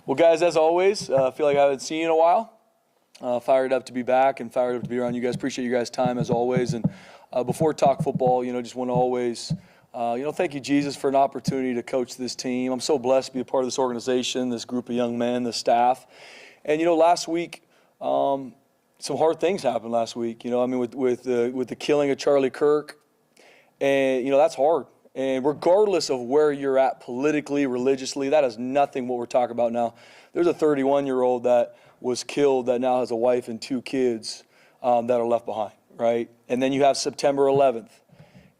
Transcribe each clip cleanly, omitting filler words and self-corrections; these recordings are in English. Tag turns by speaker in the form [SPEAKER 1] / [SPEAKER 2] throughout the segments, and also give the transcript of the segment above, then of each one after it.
[SPEAKER 1] Well, guys, as always, I feel like I haven't seen you in a while. Fired up to be back and fired up to be around you guys. Appreciate you guys' time as always. And before talk football, just want to always, thank you, Jesus, for an opportunity to coach this team. I'm so blessed to be a part of this organization, this group of young men, the staff. And last week, some hard things happened last week. With the killing of Charlie Kirk, and that's hard. And regardless of where you're at politically, religiously, that is nothing what we're talking about now. There's a 31-year-old that was killed that now has a wife and 2 kids that are left behind, right? And then you have September 11th.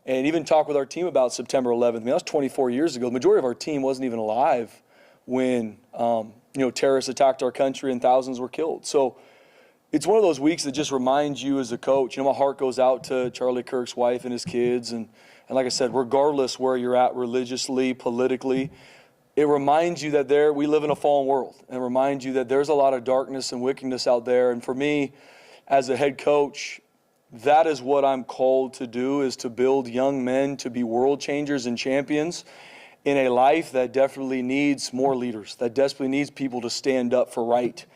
[SPEAKER 1] And even talk with our team about September 11th. That was 24 years ago. The majority of our team wasn't even alive when, terrorists attacked our country and thousands were killed. So it's one of those weeks that just reminds you as a coach, my heart goes out to Charlie Kirk's wife and his kids. And like I said, regardless where you're at religiously, politically, it reminds you that we live in a fallen world, and reminds you that there's a lot of darkness and wickedness out there. And for me, as a head coach, that is what I'm called to do, is to build young men to be world changers and champions in a life that definitely needs more leaders, that desperately needs people to stand up for right.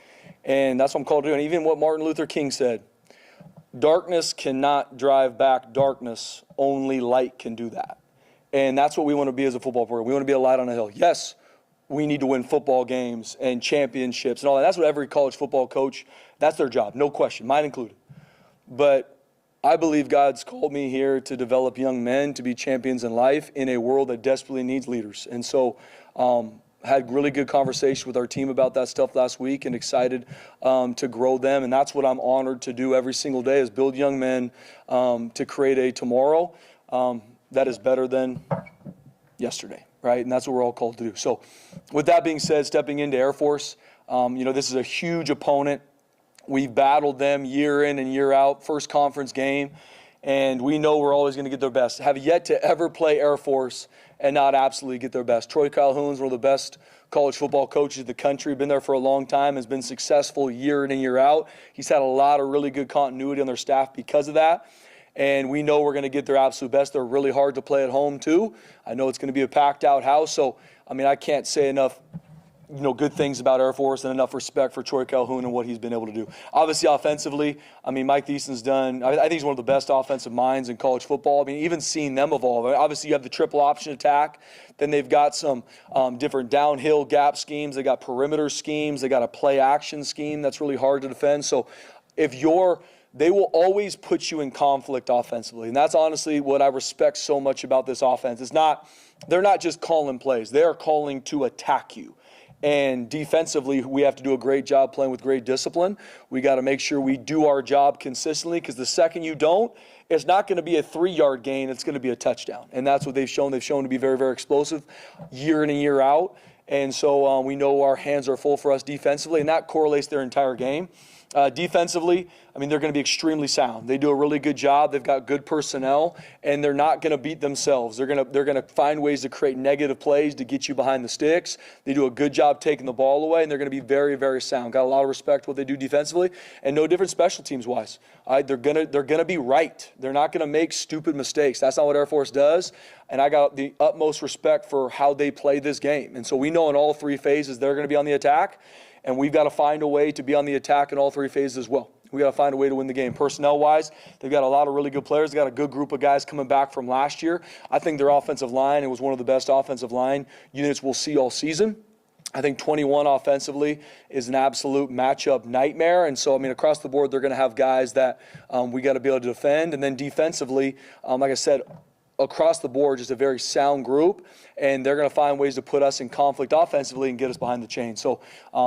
[SPEAKER 1] And that's what I'm called to do. And even what Martin Luther King said, darkness cannot drive back darkness, only light can do that. And that's what we want to be as a football program. We want to be a light on a hill. Yes, we need to win football games and championships and all that. That's what every college football coach, that's their job, no question, mine included. But I believe God's called me here to develop young men to be champions in life in a world that desperately needs leaders. And so had really good conversation with our team about that stuff last week, and excited to grow them. And that's what I'm honored to do every single day, is build young men to create a tomorrow that is better than yesterday, right? And that's what we're all called to do. So with that being said, stepping into Air Force, this is a huge opponent. We've battled them year in and year out, first conference game, and we know we're always going to get their best. Have yet to ever play Air Force and not absolutely get their best. Troy Calhoun's one of the best college football coaches in the country, been there for a long time, has been successful year in and year out. He's had a lot of really good continuity on their staff because of that. And we know we're going to get their absolute best. They're really hard to play at home, too. I know it's going to be a packed-out house. So, I can't say enough good things about Air Force and enough respect for Troy Calhoun and what he's been able to do. Obviously, offensively, Mike Thiessen's done, I think he's one of the best offensive minds in college football. Even seeing them evolve. Obviously, you have the triple option attack. Then they've got some different downhill gap schemes. They got perimeter schemes. They got a play action scheme that's really hard to defend. So they will always put you in conflict offensively. And that's honestly what I respect so much about this offense. They're not just calling plays. They are calling to attack you. And defensively, we have to do a great job playing with great discipline. We got to make sure we do our job consistently, because the second you don't, it's not going to be a 3-yard gain. It's going to be a touchdown. And that's what they've shown. They've shown to be very, very explosive year in and year out. And so we know our hands are full for us defensively, and that correlates their entire game. Defensively, they're going to be extremely sound. They do a really good job. They've got good personnel, and they're not going to beat themselves. They're going to find ways to create negative plays to get you behind the sticks. They do a good job taking the ball away, and they're going to be very, very sound. Got a lot of respect for what they do defensively, and no different special teams wise. They're going to be right. They're not going to make stupid mistakes. That's not what Air Force does, and I got the utmost respect for how they play this game. And so we know in all 3 phases they're going to be on the attack. And we've got to find a way to be on the attack in all 3 phases as well. We've got to find a way to win the game. Personnel-wise, they've got a lot of really good players. They've got a good group of guys coming back from last year. I think their offensive line, it was one of the best offensive line units we'll see all season. I think 21 offensively is an absolute matchup nightmare. And so, across the board, they're going to have guys that we got to be able to defend. And then defensively, like I said, across the board, just a very sound group, and they're going to find ways to put us in conflict offensively and get us behind the chain. So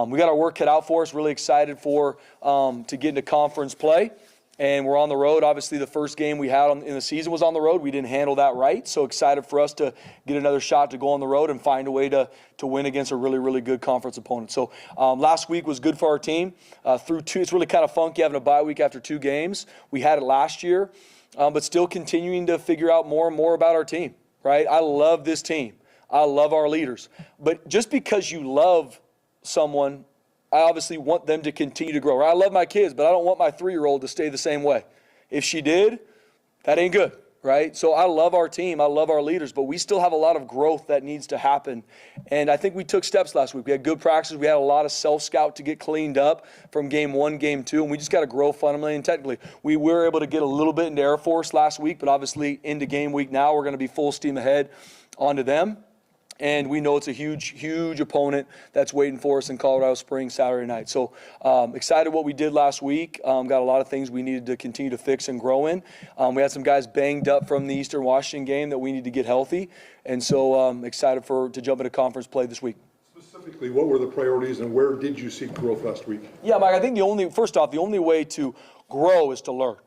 [SPEAKER 1] we got our work cut out for us. Really excited to get into conference play, and we're on the road. Obviously, the first game we had in the season was on the road. We didn't handle that right, so excited for us to get another shot to go on the road and find a way to win against a really, really good conference opponent. So last week was good for our team. Through 2, it's really kind of funky having a bye week after 2 games. We had it last year. But still continuing to figure out more and more about our team, right? I love this team. I love our leaders. But just because you love someone, I obviously want them to continue to grow. Right? I love my kids, but I don't want my 3-year-old to stay the same way. If she did, that ain't good, right? So I love our team. I love our leaders, but we still have a lot of growth that needs to happen. And I think we took steps last week. We had good practices. We had a lot of self-scout to get cleaned up from game 1, game 2, and we just got to grow fundamentally and technically. We were able to get a little bit into Air Force last week, but obviously into game week now, we're going to be full steam ahead onto them. And we know it's a huge, huge opponent that's waiting for us in Colorado Springs Saturday night. So excited what we did last week. Got a lot of things we needed to continue to fix and grow in. We had some guys banged up from the Eastern Washington game that we need to get healthy. And so excited to jump into conference play this week.
[SPEAKER 2] Specifically, what were the priorities and where did you see growth last week?
[SPEAKER 1] Yeah, Mike, I think first off, the only way to grow is to learn,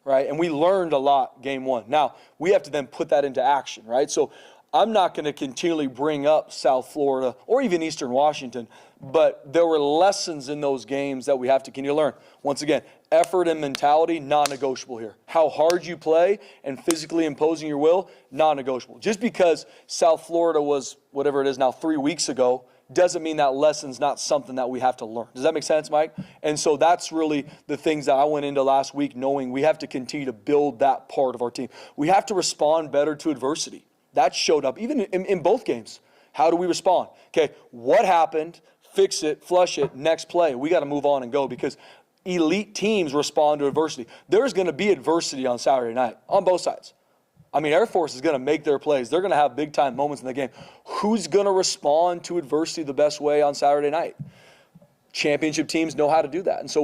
[SPEAKER 1] right? And we learned a lot game 1. Now, we have to then put that into action, right? So I'm not going to continually bring up South Florida or even Eastern Washington, but there were lessons in those games that we have to continue to learn. Once again, effort and mentality, non-negotiable here. How hard you play and physically imposing your will, non-negotiable. Just because South Florida was, whatever it is now, 3 weeks ago, doesn't mean that lesson's not something that we have to learn. Does that make sense, Mike? And so that's really the things that I went into last week knowing we have to continue to build that part of our team. We have to respond better to adversity. That showed up even in both games. How do we respond? Okay, what happened? Fix it, flush it, next play. We got to move on and go because elite teams respond to adversity. There's going to be adversity on Saturday night on both sides. I mean, Air Force is going to make their plays. They're going to have big-time moments in the game. Who's going to respond to adversity the best way on Saturday night? Championship teams know how to do that. And so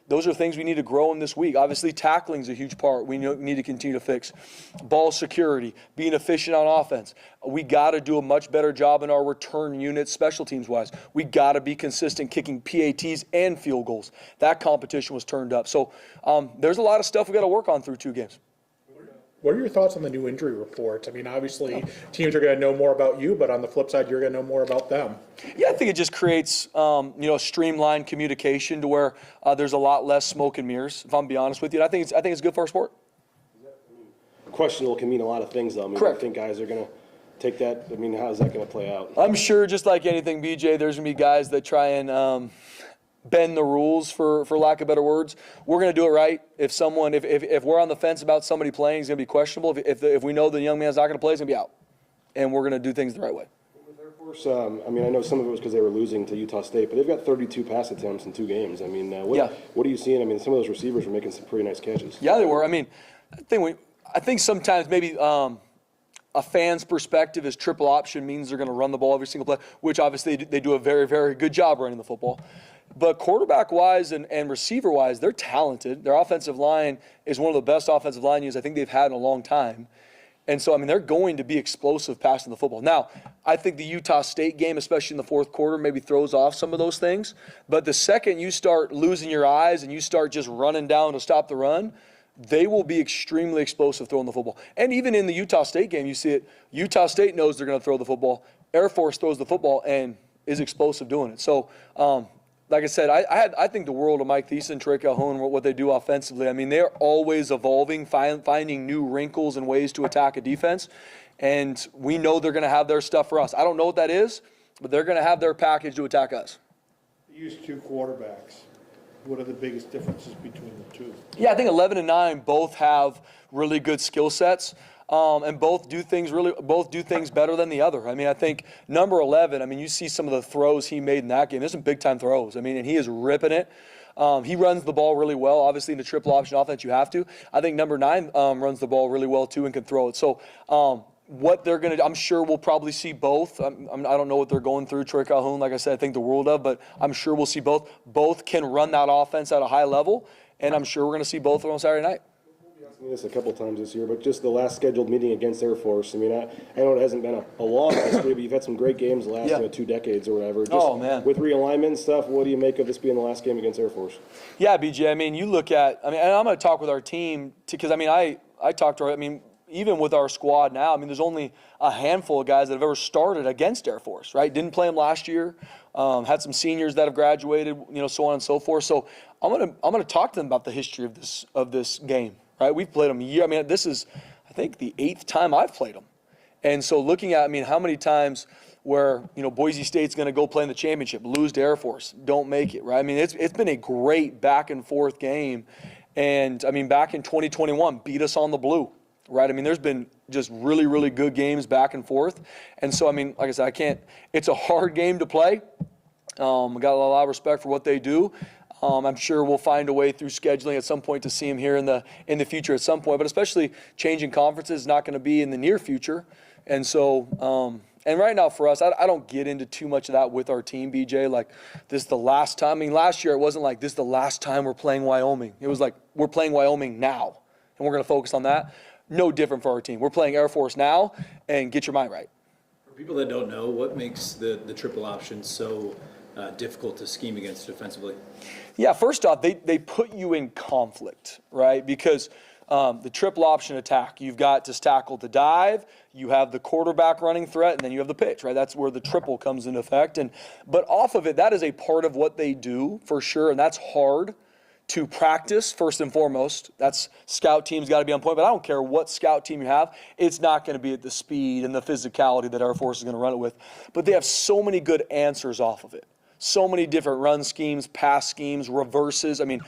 [SPEAKER 1] those are things we need to grow in this week. Obviously, tackling is a huge part we need to continue to fix. Ball security, being efficient on offense. We got to do a much better job in our return units, special teams-wise. We got to be consistent kicking PATs and field goals. That competition was turned up. So there's a lot of stuff we got to work on through 2 games.
[SPEAKER 3] What are your thoughts on the new injury report? I mean, obviously, teams are going to know more about you, but on the flip side, you're going to know more about them.
[SPEAKER 1] Yeah, I think it just creates, streamlined communication to where there's a lot less smoke and mirrors. If I'm being honest with you, I think it's good for our sport.
[SPEAKER 4] Questionable can mean a lot of things, though. I mean,
[SPEAKER 1] correct.
[SPEAKER 4] I think guys are going to take that. I mean, how is that going to play out?
[SPEAKER 1] I'm sure, just like anything, BJ, there's going to be guys that try and bend the rules, for lack of better words. We're going to do it right. If we're on the fence about somebody playing, it's going to be questionable. If we know the young man's not going to play, he's going to be out. And we're going to do things the right way.
[SPEAKER 4] With Air Force, I mean, I know some of it was because they were losing to Utah State, but they've got 32 pass attempts in 2 games. I mean, what are you seeing? I mean, some of those receivers were making some pretty nice catches.
[SPEAKER 1] Yeah, they were. I mean, I think sometimes maybe a fan's perspective is triple option means they're going to run the ball every single play, which obviously they do a very, very good job running the football. But quarterback-wise and receiver-wise, they're talented. Their offensive line is one of the best offensive line units I think they've had in a long time. And so, I mean, they're going to be explosive passing the football. Now, I think the Utah State game, especially in the fourth quarter, maybe throws off some of those things. But the second you start losing your eyes and you start just running down to stop the run, they will be extremely explosive throwing the football. And even in the Utah State game, you see it. Utah State knows they're going to throw the football. Air Force throws the football and is explosive doing it. So, like I said, I think the world of Mike Thiessen, Trey Calhoun, what they do offensively. I mean, they're always evolving, finding new wrinkles and ways to attack a defense. And we know they're going to have their stuff for us. I don't know what that is, but they're going to have their package to attack us.
[SPEAKER 5] You use 2 quarterbacks. What are the biggest differences between the 2?
[SPEAKER 1] Yeah, I think 11 and 9 both have really good skill sets. And both do things better than the other. I mean, I think number 11, I mean, you see some of the throws he made in that game. There's some big-time throws. I mean, and he is ripping it. He runs the ball really well. Obviously, in the triple option offense, you have to. I think number 9 runs the ball really well, too, and can throw it. So what they're going to do, I'm sure we'll probably see both. I don't know what they're going through. Trey Calhoun, like I said, I think the world of, but I'm sure we'll see both. Both can run that offense at a high level, and I'm sure we're going to see both of them on Saturday night.
[SPEAKER 4] This a couple times this year, but just the last scheduled meeting against Air Force. I mean, I know it hasn't been a long history, but you've had some great games the last 2 decades or whatever. Just with realignment and stuff, what do you make of this being the last game against Air Force?
[SPEAKER 1] Yeah, BJ. I mean, you look at. I mean, and I'm going to talk with our team because I mean, I talked to. I mean, even with our squad now, I mean, there's only a handful of guys that have ever started against Air Force. Right? Didn't play them last year. Had some seniors that have graduated. So on and so forth. So I'm gonna talk to them about the history of this game. Right, we've played them a year. I mean, this is, I think, the 8th time I've played them. And so looking at, I mean, how many times where, Boise State's going to go play in the championship, lose to Air Force, don't make it, right? I mean, it's been a great back-and-forth game. And, I mean, back in 2021, beat us on the blue. right? I mean, there's been just really, really good games back and forth. And so, I mean, like I said, it's a hard game to play. I got a lot of respect for what they do. I'm sure we'll find a way through scheduling at some point to see him here in the future at some point, but especially changing conferences is not going to be in the near future. And so, and right now for us, I don't get into too much of that with our team, BJ. Like, this is the last time. I mean, last year it wasn't like this is the last time we're playing Wyoming. It was like we're playing Wyoming now, and we're going to focus on that. No different for our team. We're playing Air Force now, and get your mind right.
[SPEAKER 6] For people that don't know, what makes the triple option so difficult to scheme against defensively?
[SPEAKER 1] Yeah, first off, they put you in conflict, right? Because the triple option attack, you've got to tackle the dive, you have the quarterback running threat, and then you have the pitch, right? That's where the triple comes into effect. But off of it, that is a part of what they do for sure, and that's hard to practice first and foremost. That's scout team's got to be on point, but I don't care what scout team you have, it's not going to be at the speed and the physicality that Air Force is going to run it with. But they have so many good answers off of it. So many different run schemes, pass schemes, reverses. I mean,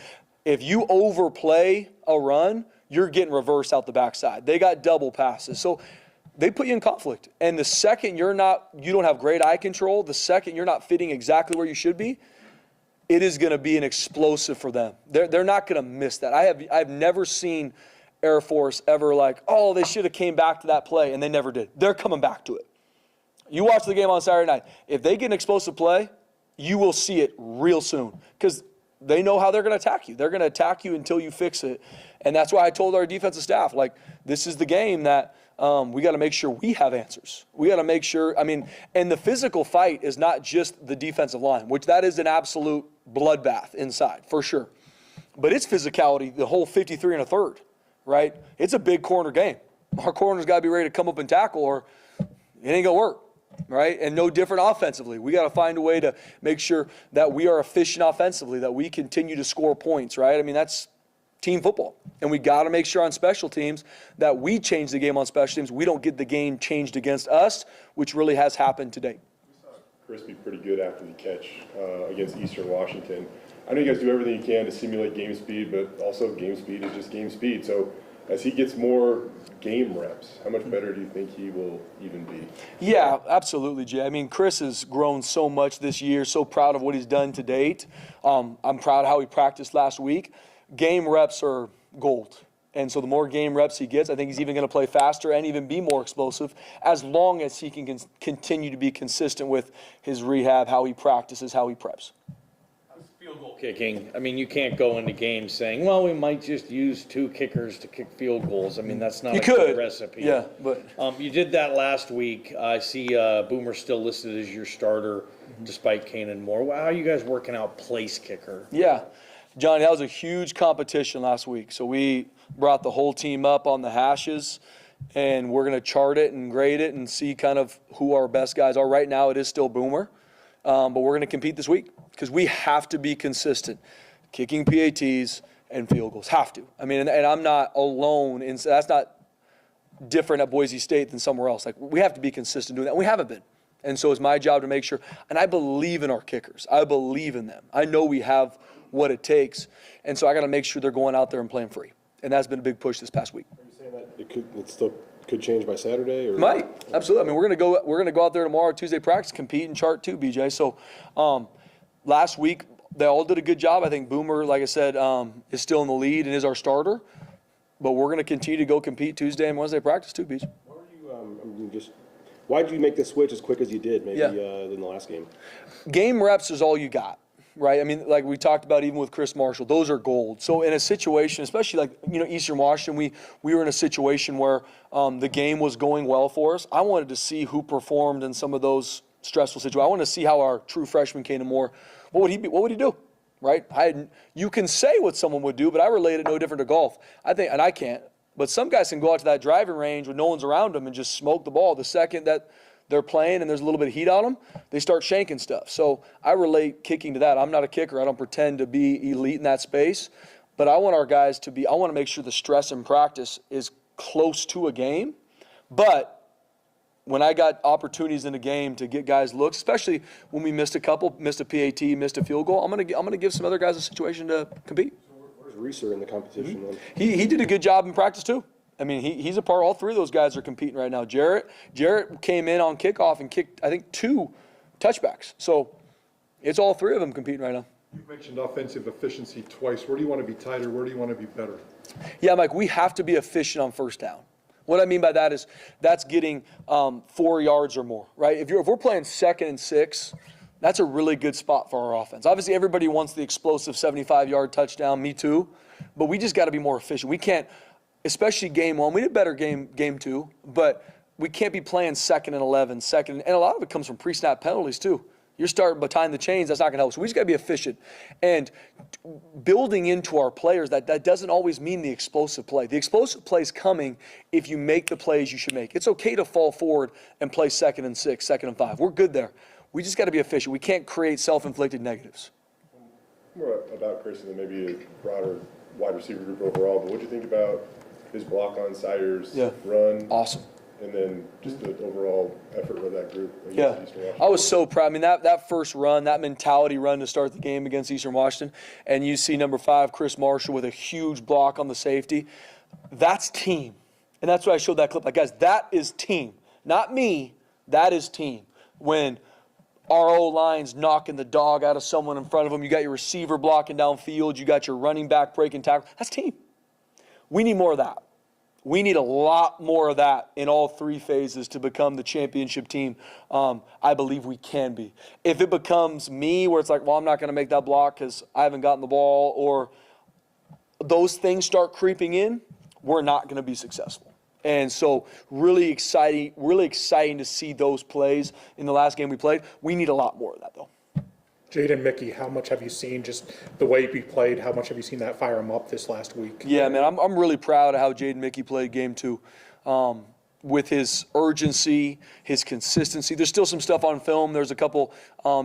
[SPEAKER 1] if you overplay a run, you're getting reversed out the backside. They got double passes. So they put you in conflict. And the second you don't have great eye control, the second you're not fitting exactly where you should be, it is going to be an explosive for them. They're not going to miss that. I've never seen Air Force ever like, oh, they should have came back to that play, and they never did. They're coming back to it. You watch the game on Saturday night. If they get an explosive play, you will see it real soon because they know how they're going to attack you. They're going to attack you until you fix it. And that's why I told our defensive staff, like, this is the game that we got to make sure we have answers. We got to make sure, and the physical fight is not just the defensive line, which that is an absolute bloodbath inside, for sure. But it's physicality, the whole 53 and a third, right? It's a big corner game. Our corner's got to be ready to come up and tackle or it ain't going to work. Right? And no different offensively. We got to find a way to make sure that we are efficient offensively, that we continue to score points, right? I mean, that's team football. And we got to make sure on special teams that we change the game on special teams. We don't get the game changed against us, which really has happened today.
[SPEAKER 7] We saw Chris be pretty good after the catch against Eastern Washington. I know you guys do everything you can to simulate game speed, but also game speed is just game speed. So as he gets more game reps, how much better do you think he will even be?
[SPEAKER 1] Yeah, absolutely, Jay. I mean, Chris has grown so much this year, so proud of what he's done to date. I'm proud of how he practiced last week. Game reps are gold. And so the more game reps he gets, I think he's even going to play faster and even be more explosive as long as he can continue to be consistent with his rehab, how he practices, how he preps.
[SPEAKER 8] Field goal kicking. I mean, you can't go into games saying, well, we might just use 2 kickers to kick field goals. I mean, that's not good recipe.
[SPEAKER 1] Yeah, but
[SPEAKER 8] you did that last week. I see Boomer still listed as your starter despite Kanan Moore. How are you guys working out place kicker?
[SPEAKER 1] Yeah, Johnny, that was a huge competition last week. So we brought the whole team up on the hashes, and we're going to chart it and grade it and see kind of who our best guys are. Right now it is still Boomer, but we're going to compete this week. Because we have to be consistent, kicking PATs and field goals. Have to. I mean, and I'm not alone. That's not different at Boise State than somewhere else. Like, we have to be consistent doing that. We haven't been. And so it's my job to make sure. And I believe in our kickers. I believe in them. I know we have what it takes. And so I got to make sure they're going out there and playing free. And that's been a big push this past week.
[SPEAKER 4] Are you saying that it still could change by Saturday? Or?
[SPEAKER 1] Might. Absolutely. I mean, we're going to go out there tomorrow, Tuesday practice, compete and chart too, BJ. So, last week, they all did a good job. I think Boomer, like I said, is still in the lead and is our starter. But we're going to continue to go compete Tuesday and Wednesday practice too, Beach.
[SPEAKER 4] Why did you make the switch as quick as you did maybe in the last game?
[SPEAKER 1] Game reps is all you got, right? I mean, like we talked about even with Chris Marshall, those are gold. So in a situation, especially like, Eastern Washington, we were in a situation where the game was going well for us. I wanted to see who performed in some of those stressful situations. I wanted to see how our true freshman Kanan Moore, what would he do, right? You can say what someone would do, but I relate it no different to golf. I think, and I can't, but some guys can go out to that driving range when no one's around them and just smoke the ball. The second that they're playing and there's a little bit of heat on them, they start shanking stuff. So I relate kicking to that. I'm not a kicker. I don't pretend to be elite in that space, but I want our guys to be, I want to make sure the stress in practice is close to a game, but when I got opportunities in the game to get guys looks, especially when we missed a PAT, missed a field goal, I'm gonna give some other guys a situation to compete.
[SPEAKER 4] Where's Reeser in the competition then?
[SPEAKER 1] He did a good job in practice too. I mean, he's a part. All three of those guys are competing right now. Jarrett came in on kickoff and kicked, I think, 2 touchbacks. So it's all three of them competing right now.
[SPEAKER 2] You mentioned offensive efficiency twice. Where do you want to be tighter? Where do you want to be better?
[SPEAKER 1] Yeah, Mike, we have to be efficient on first down. What I mean by that is that's getting 4 yards or more, right? If we're playing 2nd and 6, that's a really good spot for our offense. Obviously, everybody wants the explosive 75-yard touchdown, me too, but we just got to be more efficient. We can't, especially game 1, we did better game 2, but we can't be playing 2nd and 11, and a lot of it comes from pre-snap penalties too. You're starting behind the chains, that's not going to help. So we just got to be efficient. And building into our players, that doesn't always mean the explosive play. The explosive play is coming if you make the plays you should make. It's okay to fall forward and play 2nd and 6, 2nd and 5. We're good there. We just got to be efficient. We can't create self-inflicted negatives.
[SPEAKER 7] More about Chris and then maybe a broader wide receiver group overall, but what do you think about his block on Sire's run?
[SPEAKER 1] Awesome.
[SPEAKER 7] And then just the overall effort of that group against Eastern Washington.
[SPEAKER 1] I was so proud. I mean, that first run, that mentality run to start the game against Eastern Washington, and you see number 5, Chris Marshall, with a huge block on the safety. That's team. And that's why I showed that clip. Like, guys, that is team. Not me. That is team. When our O-line's knocking the dog out of someone in front of them, you got your receiver blocking downfield, you got your running back breaking tackle. That's team. We need more of that. We need a lot more of that in all 3 phases to become the championship team I believe we can be. If it becomes me where it's like, well, I'm not going to make that block because I haven't gotten the ball, or those things start creeping in, we're not going to be successful. And so really exciting to see those plays in the last game we played. We need a lot more of that, though.
[SPEAKER 3] Jaden Mickey, how much have you seen just the way he played? How much have you seen that fire him up this last week?
[SPEAKER 1] Yeah, man, I'm really proud of how Jaden Mickey played game 2. With his urgency, his consistency. There's still some stuff on film. There's a couple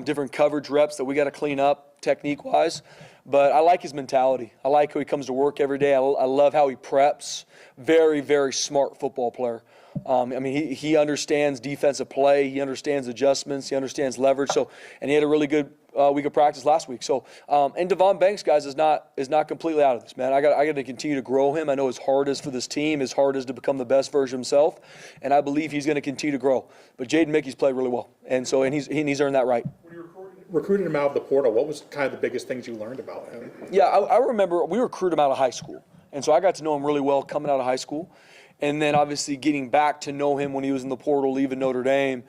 [SPEAKER 1] different coverage reps that we got to clean up technique-wise. But I like his mentality. I like how he comes to work every day. I love how he preps. Very, very smart football player. I mean, he understands defensive play. He understands adjustments. He understands leverage. And he had a really good week of practice last week. And Devon Banks, guys, is not completely out of this, man. I got to continue to grow him. I know his heart is for this team. His heart is to become the best version of himself, and I believe he's going to continue to grow. But Jaden Mickey's played really well, and he's earned that right.
[SPEAKER 3] When you recruited him out of the portal, what was kind of the biggest things you learned about him?
[SPEAKER 1] Yeah, I remember we recruited him out of high school, and so I got to know him really well coming out of high school, and then obviously getting back to know him when he was in the portal, leaving Notre Dame.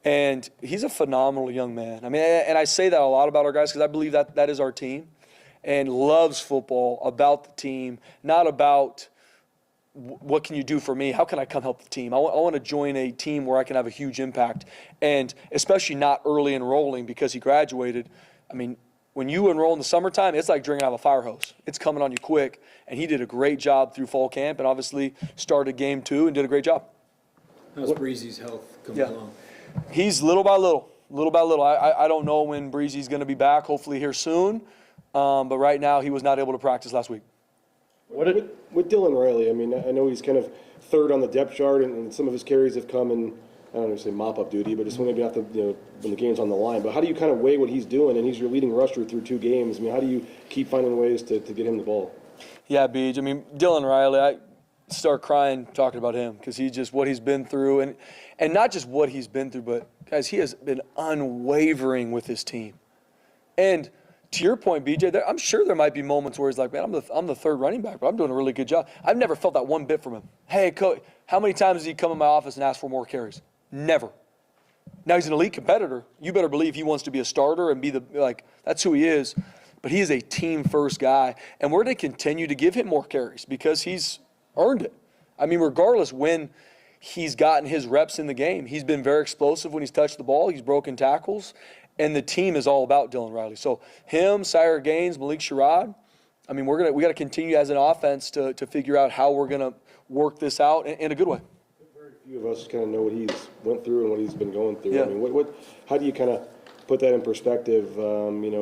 [SPEAKER 1] And he's a phenomenal young man. I mean, and I say that a lot about our guys because I believe that is our team, and loves football, about the team, not about what can you do for me? How can I come help the team? I want to join a team where I can have a huge impact, and especially not early enrolling because he graduated. I mean, when you enroll in the summertime, it's like drinking out of a fire hose. It's coming on you quick, and he did a great job through fall camp and obviously started game 2 and did a great job.
[SPEAKER 6] How's Breezy's health coming along?
[SPEAKER 1] He's little by little. I don't know when Breezy's going to be back, hopefully here soon. But right now, he was not able to practice last week.
[SPEAKER 4] With Dylan Riley, I mean, I know he's kind of 3rd on the depth chart, and some of his carries have come in, I don't know, say mop-up duty, but just maybe not when the game's on the line. But how do you kind of weigh what he's doing? And he's your leading rusher through 2 games. I mean, how do you keep finding ways to get him the ball?
[SPEAKER 1] Yeah, Beej. I mean, Dylan Riley, I start crying talking about him because he's just what he's been through. And not just what he's been through, but, guys, he has been unwavering with his team. And to your point, BJ, I'm sure there might be moments where he's like, man, I'm the 3rd running back, but I'm doing a really good job. I've never felt that one bit from him. Hey, coach, how many times does he come in my office and ask for more carries? Never. Now he's an elite competitor. You better believe he wants to be a starter and be that's who he is. But he is a team-first guy, and we're going to continue to give him more carries because he's earned it. I mean, regardless when he's gotten his reps in the game, he's been very explosive when he's touched the ball. He's broken tackles, and the team is all about Dylan Riley. So him, Sire Gaines, Malik Sherrod, I mean, we got to continue as an offense to figure out how we're going to work this out in a good way.
[SPEAKER 4] Very few of us kind of know what he's went through and what he's been going through.
[SPEAKER 1] Yeah.
[SPEAKER 4] I mean, how do you kind of put that in perspective?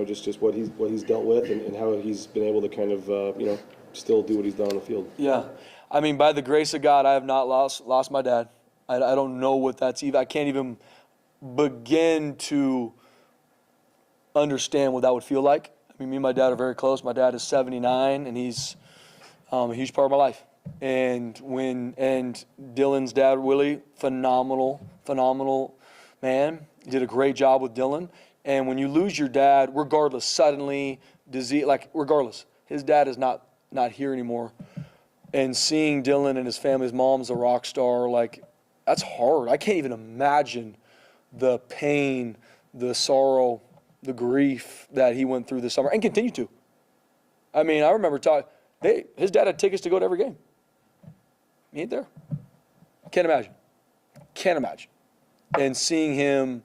[SPEAKER 4] Just what he's dealt with and how he's been able to kind of still do what he's done on the field.
[SPEAKER 1] Yeah. I mean, by the grace of God, I have not lost my dad. I don't know what that's even. I can't even begin to understand what that would feel like. I mean, me and my dad are very close. My dad is 79, and he's a huge part of my life. And Dylan's dad, Willie, phenomenal man. He did a great job with Dylan. And when you lose your dad, regardless, suddenly, disease, like regardless, his dad is not here anymore. And seeing Dylan and his family, his mom's a rock star, like, that's hard. I can't even imagine the pain, the sorrow, the grief that he went through this summer and continue to. I mean, I remember his dad had tickets to go to every game. He ain't there. Can't imagine. And seeing him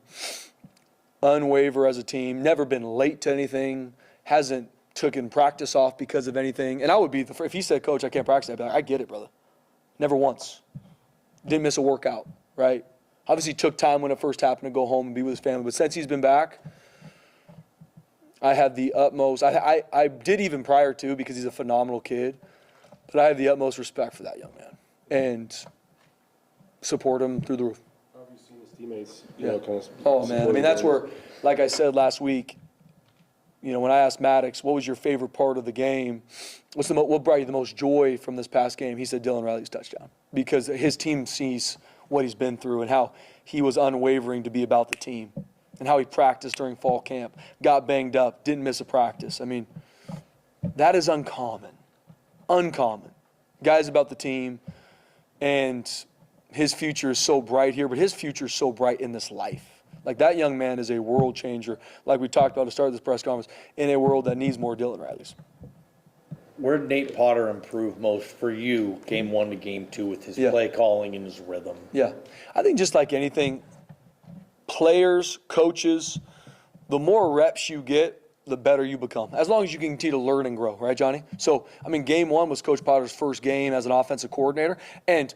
[SPEAKER 1] unwaver as a team, never been late to anything, hasn't taken practice off because of anything. And I would be, if he said, Coach, I can't practice, I'd be like, I get it, brother. Never once. Didn't miss a workout, right? Obviously took time when it first happened to go home and be with his family. But since he's been back, I had the utmost, I did even prior to, because he's a phenomenal kid, but I have the utmost respect for that young man and support him through the roof.
[SPEAKER 4] How have you seen his teammates,
[SPEAKER 1] Oh, man. I mean, that's where, like I said last week, when I asked Maddox, what was your favorite part of the game? What brought you the most joy from this past game? He said Dylan Riley's touchdown, because his team sees what he's been through and how he was unwavering to be about the team and how he practiced during fall camp, got banged up, didn't miss a practice. I mean, that is uncommon. Guys about the team, and his future is so bright here, but his future is so bright in this life. Like, that young man is a world changer, like we talked about to start this press conference, in a world that needs more Dylan Rileys.
[SPEAKER 8] Where did Nate Potter improve most for you, game 1 to game 2, with his play calling and his rhythm?
[SPEAKER 1] Yeah. I think just like anything, players, coaches, the more reps you get, the better you become. As long as you can continue to learn and grow, right, Johnny? So, I mean, game 1 was Coach Potter's first game as an offensive coordinator. And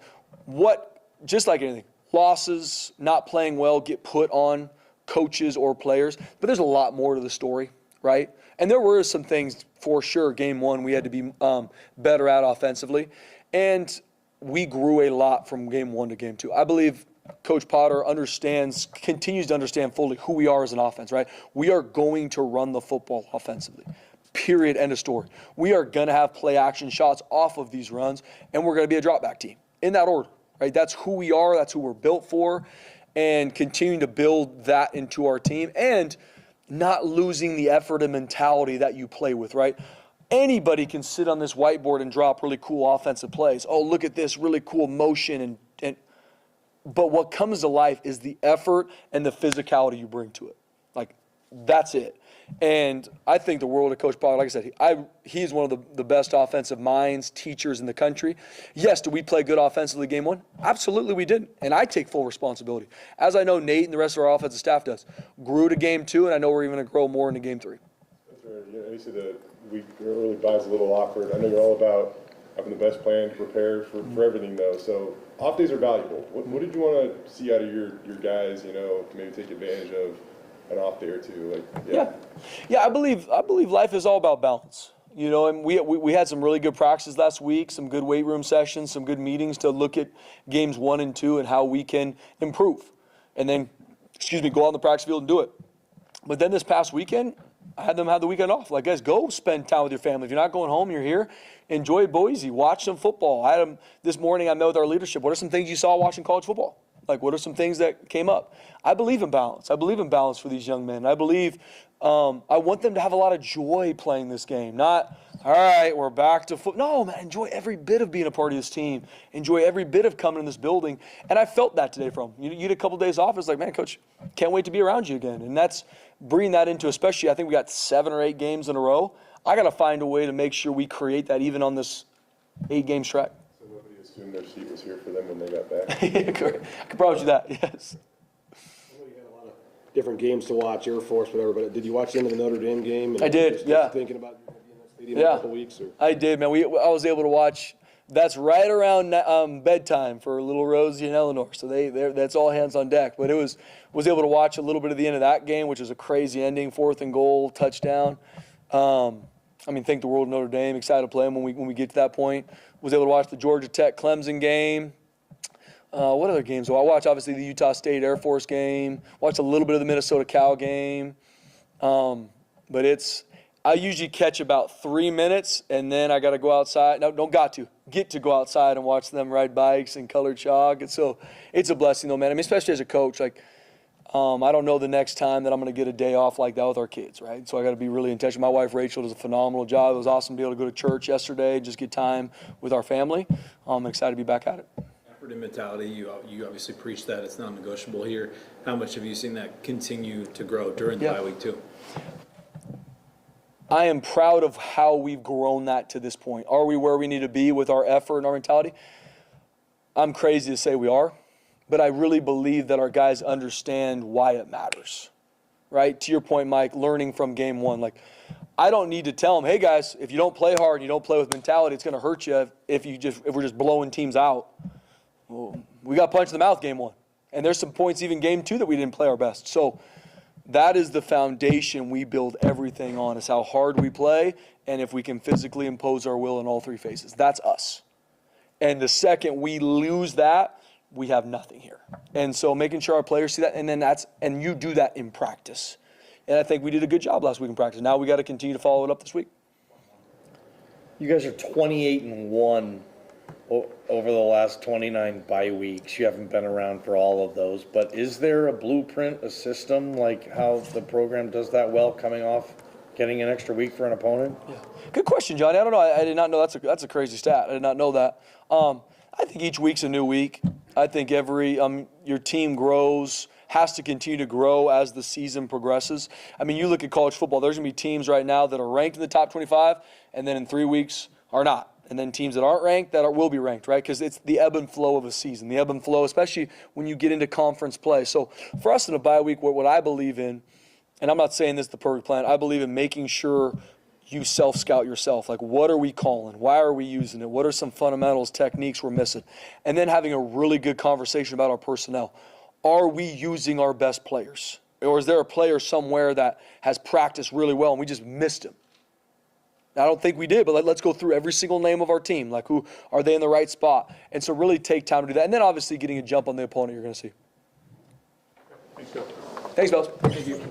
[SPEAKER 1] just like anything, losses, not playing well, get put on coaches or players. But there's a lot more to the story, right? And there were some things for sure, game 1, we had to be better at offensively. And we grew a lot from game 1 to game 2. I believe Coach Potter continues to understand fully who we are as an offense, right? We are going to run the football offensively. Period, end of story. We are going to have play action shots off of these runs, and we're going to be a drop back team in that order, right? That's who we are. That's who we're built for, and continuing to build that into our team and not losing the effort and mentality that you play with, right? Anybody can sit on this whiteboard and drop really cool offensive plays. Oh, look at this really cool motion. But what comes to life is the effort and the physicality you bring to it. Like, that's it. And I think the world of Coach Potter, like I said, he's one of the best offensive minds, teachers in the country. Yes, did we play good offensively game 1? Absolutely we didn't. And I take full responsibility. As I know Nate and the rest of our offensive staff does. Grew to game 2, and I know we're even going to grow more into game 3.
[SPEAKER 7] That's right. Yeah, you said the week early bye's a little awkward. I know you're all about having the best plan to prepare for everything, though. So off days are valuable. What did you want to see out of your guys, to maybe take advantage of an off day or two?
[SPEAKER 1] Yeah. I believe life is all about balance. And we had some really good practices last week, some good weight room sessions, some good meetings to look at games 1 and 2 and how we can improve. And then, go out on the practice field and do it. But then this past weekend, I had them have the weekend off. Like, guys, go spend time with your family. If you're not going home, you're here. Enjoy Boise. Watch some football. I had them this morning. I met with our leadership. What are some things you saw watching college football? Like, what are some things that came up? I believe in balance. I believe in balance for these young men. I believe I want them to have a lot of joy playing this game. Not, all right, we're back to football. No, man, enjoy every bit of being a part of this team. Enjoy every bit of coming in this building. And I felt that today from them. You had a couple days off. It's like, man, Coach, can't wait to be around you again. And that's bringing that into, especially, I think we got 7 or 8 games in a row. I got to find a way to make sure we create that even on this 8-game stretch.
[SPEAKER 7] So nobody assumed their seat was here for them when they got back?
[SPEAKER 1] Yeah, correct. I can promise you that, yes.
[SPEAKER 4] I know you had a lot of different games to watch, Air Force, whatever, but did you watch the end of the Notre Dame game? And
[SPEAKER 1] I did, yeah.
[SPEAKER 4] Thinking about being in that stadium in a couple weeks? Or?
[SPEAKER 1] I did, man. I was able to watch. That's right around bedtime for little Rosie and Eleanor. So that's all hands on deck. But was able to watch a little bit of the end of that game, which was a crazy ending, 4th and goal, touchdown. Thank the world of Notre Dame. Excited to play them when we get to that point. Was able to watch the Georgia Tech Clemson game. What other games? Well, I watched obviously the Utah State Air Force game. Watched a little bit of the Minnesota Cal game. But I usually catch about 3 minutes, and then I got to go outside. No, get to go outside and watch them ride bikes and color chalk. And so it's a blessing, though, man. I mean, especially as a coach, like, I don't know the next time that I'm going to get a day off like that with our kids, right? So I got to be really intentional. My wife, Rachel, does a phenomenal job. It was awesome to be able to go to church yesterday, just get time with our family. I'm excited to be back at it.
[SPEAKER 6] Effort and mentality, you obviously preach that. It's non-negotiable here. How much have you seen that continue to grow during the bye week, too?
[SPEAKER 1] I am proud of how we've grown that to this point. Are we where we need to be with our effort and our mentality? I'm crazy to say we are, but I really believe that our guys understand why it matters, right? To your point, Mike, learning from game one. Like, I don't need to tell them, hey, guys, if you don't play hard and you don't play with mentality, it's going to hurt you if we're just blowing teams out. Well, we got punched in the mouth game one, and there's some points even game two that we didn't play our best. So that is the foundation we build everything on, is how hard we play and if we can physically impose our will in all three phases. That's us. And the second we lose that, we have nothing here. And so making sure our players see that, and you do that in practice. And I think we did a good job last week in practice. Now we got to continue to follow it up this week.
[SPEAKER 8] You guys are 28-1 over the last 29 bye weeks. You haven't been around for all of those, but is there a blueprint, a system, like how the program does that well, coming off getting an extra week for an opponent?
[SPEAKER 1] Yeah. Good question, Johnny. I don't know. I did not know. That's a crazy stat. I did not know that. I think each week's a new week. I think every your team grows, has to continue to grow as the season progresses. I mean, you look at college football, there's going to be teams right now that are ranked in the top 25, and then in 3 weeks are not. And then teams that aren't ranked will be ranked, right? Because it's the ebb and flow of a season, the ebb and flow, especially when you get into conference play. So for us in a bye week, what I believe in, and I'm not saying this is the perfect plan, I believe in making sure you self-scout yourself. Like, what are we calling? Why are we using it? What are some fundamentals, techniques we're missing? And then having a really good conversation about our personnel. Are we using our best players? Or is there a player somewhere that has practiced really well and we just missed him? I don't think we did, but let's go through every single name of our team. Like, who are they in the right spot? And so really take time to do that. And then obviously getting a jump on the opponent you're going to see.
[SPEAKER 2] Thanks, Bill.
[SPEAKER 1] Thanks, Bells. Thank you.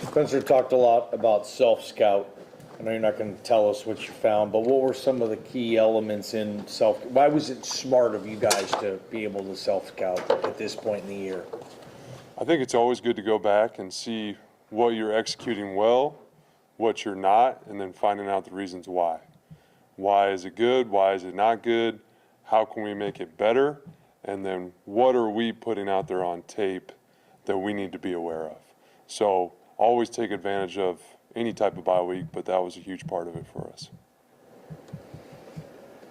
[SPEAKER 8] Spencer talked a lot about self-scout. I know you're not going to tell us what you found, but what were some of the key elements in why was it smart of you guys to be able to self-scout at this point in the year?
[SPEAKER 9] I think it's always good to go back and see what you're executing well, what you're not, and then finding out the reasons why. Why is it good? Why is it not good? How can we make it better? And then what are we putting out there on tape that we need to be aware of? So always take advantage of any type of bye week, but that was a huge part of it for us.